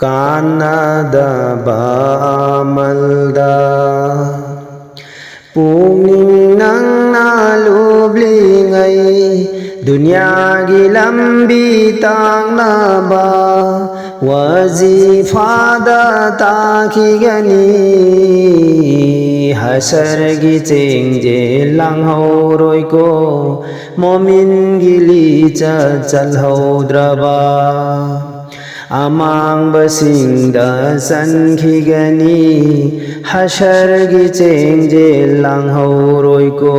ꯀꯥꯟꯅꯗꯕ ꯑꯃꯜꯗ ꯄꯨꯛꯅꯤꯡ ꯅꯪꯅ ꯂꯨꯞꯂꯤꯉꯩ ꯗꯨꯅꯤꯌꯥꯒꯤ ꯂꯝꯕꯤ ꯇꯥꯛꯅꯕ ꯋꯥꯖꯤꯐꯥꯗ ꯇꯥꯈꯤꯒꯅꯤ ꯍꯁꯔꯒꯤ ꯆꯦꯡꯖꯦꯜ ꯂꯥꯡꯍꯧꯔꯣꯏꯀꯣ ꯃꯣꯃꯤꯟꯒꯤ ꯂꯤꯆꯠ ꯆꯠꯍꯧꯗ꯭ꯔꯕ ꯑꯃꯥꯡꯕꯁꯤꯡꯗ ꯆꯟꯈꯤꯒꯅꯤ ꯍꯁꯔꯒꯤ ꯆꯦꯡꯖꯦꯜ ꯂꯥꯡꯍꯧꯔꯣꯏꯀꯣ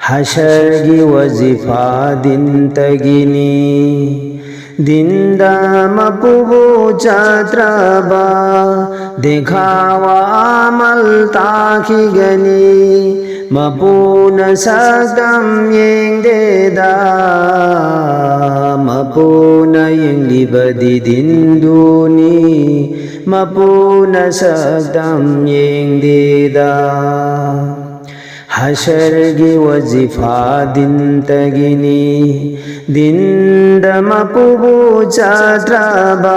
हशर वजीफा दिन तगिनी दिंदा मपुबो चात्रबा देखावा अमल ताखिगनी मपून सकदम येंगदेदा मपून येंगलिबदी दिंदुनी मपून सकदम येंगदेदा हशर की वजीफा दिन तगिनी दिन मपुबो चात्रबा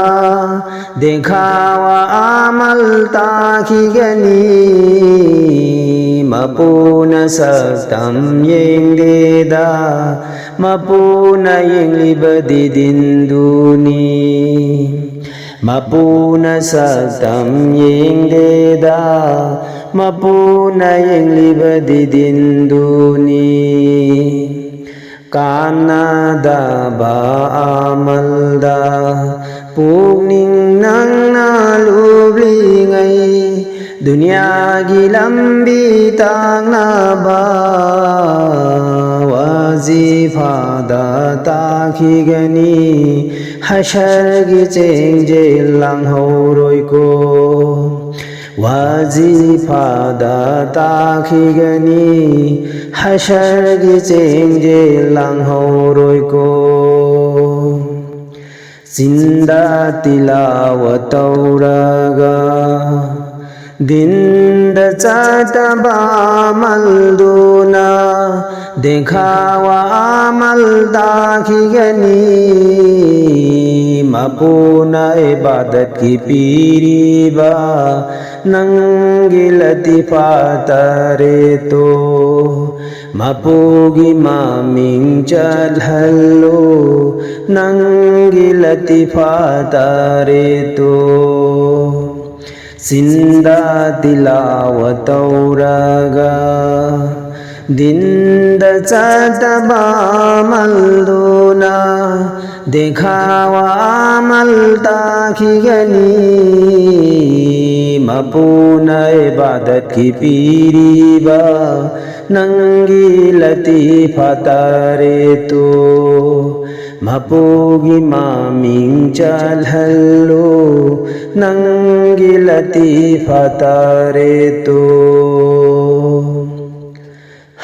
देखावा अमल ताखिगनी मपून सकदम येंगदेदा मपून येंगलिबदी दिंदुनी मपून सकदम येंगदेदा मपूना येंगलिबदी दिंदुनी कान्नदबा अमल्दा पुक्निंग नंगना लुब्लिङै दुनियागी लंबी ताक्नबा वजीफादा ताखिगनी हशरगी चेंजेल लांहौरोइको वजीफादा ताखिगनी हशरगी चेंजेल लांहौरोइको जिंदा तिलावत तौरगा दिन्द चाटबा अमल्दुना देखावा अमल ताखिगनी मपूना इबादत की पीरीबा नंगी लतीफा तरे तो मपूगी मामिंग चलहल्लो नंगी लतीफा तरे तो जिंदा तिलावत तौरगा दिन्द चाटबा अमल्दुना देखावा अमल ताखिगनी मपूना इबादत की पीरीबा नंगी लतीफा तरे तो मपूगी मामिंग चलहल्लो नंगी लतीफा तरे तो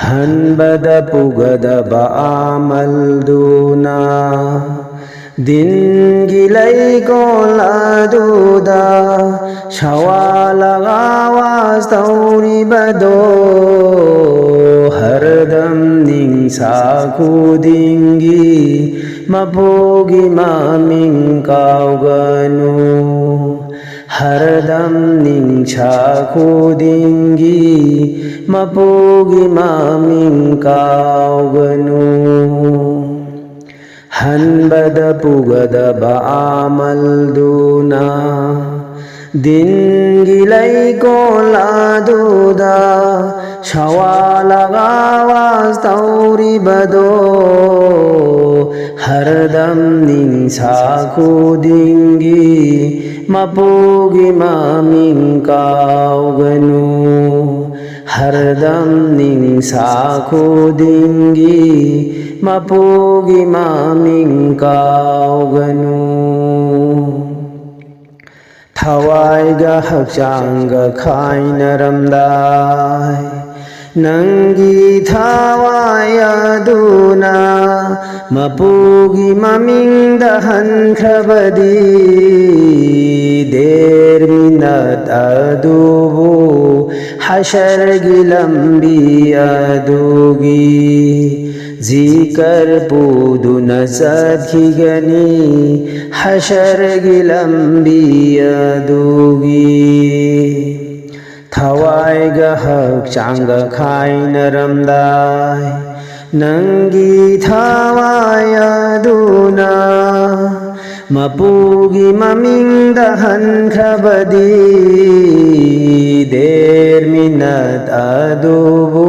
हनबद पुगदबा अमल्दुना दिनगी लैकोलादुदा शवालगा आवाज तौरिबदो हरदम निंसा खुदिंगी मपूगी मामिंग कावगनु हरदम निंसा खुदिंगी मपूगी मामिंग कावगनु हनबद पुगदबा अमल्दुना दिनगी लैकोलादुदा शवालगा आवाज तौरिबदो हरदम निंसा खुदिंगी मपूगी मामिंग कावगनु हरदम निंसा खुदिंगी मपूगी मामिंग कावगनु थवाइगा हक्चांगा खाइनरमदाय नंगी थवाय अदुना मपूगी ममिंग दहनख्रबदी देर मिनत अदुबु हशरगी लंबी अदुगी zikar puduna sadkhigani hashargi lambi adugi Thawaiga hakchanga khainaramdai Nangi thawayaduna Mapugi mamingda hankhabadi Der minat adubu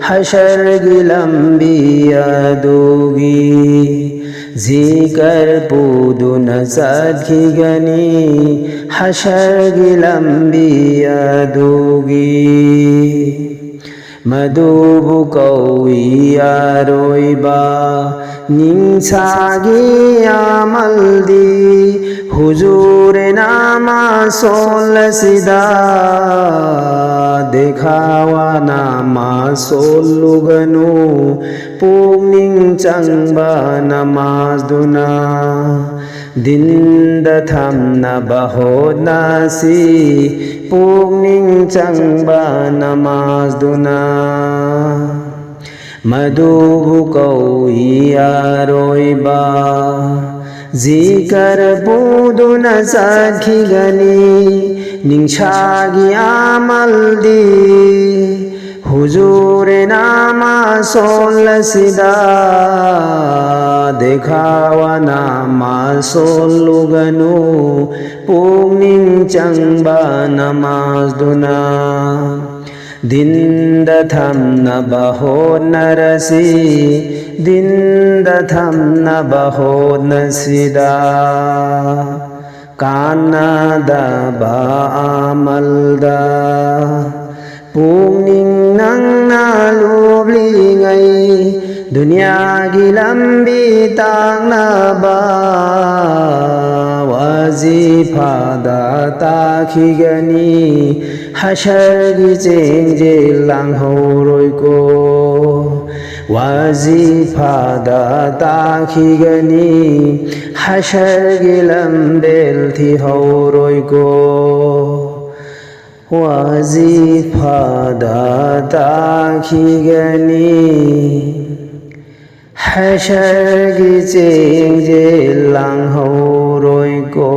Hashargi lambi adugi Zikar puduna sadkhigani Hashargi lambi adugi Madubu kawi aroiba Ningsagi amaldi Huzure nama solasida Dekhawa nama soluganu Pugning changba namazduna Dinda thamna bahod nasi Pugning changba namazduna Madubu kawi aroiba Zikar puduna sadkhigani Ningshagi amaldi Huzure nama solasida Dekhawa nama soluganu Pugning changba namazduna Dinda thamna bahod narasi Dinda thamna bahod nasida Kanada ba amalda Pugning nang nalublingay Dunya gilambi tangna ba Wazifada takhigani Hashargi chenje lang horoi ko Wazifada takhigani Hashargi lambel thi horoi ko Wazifada takhigani Hashargi chenje lang horoi ko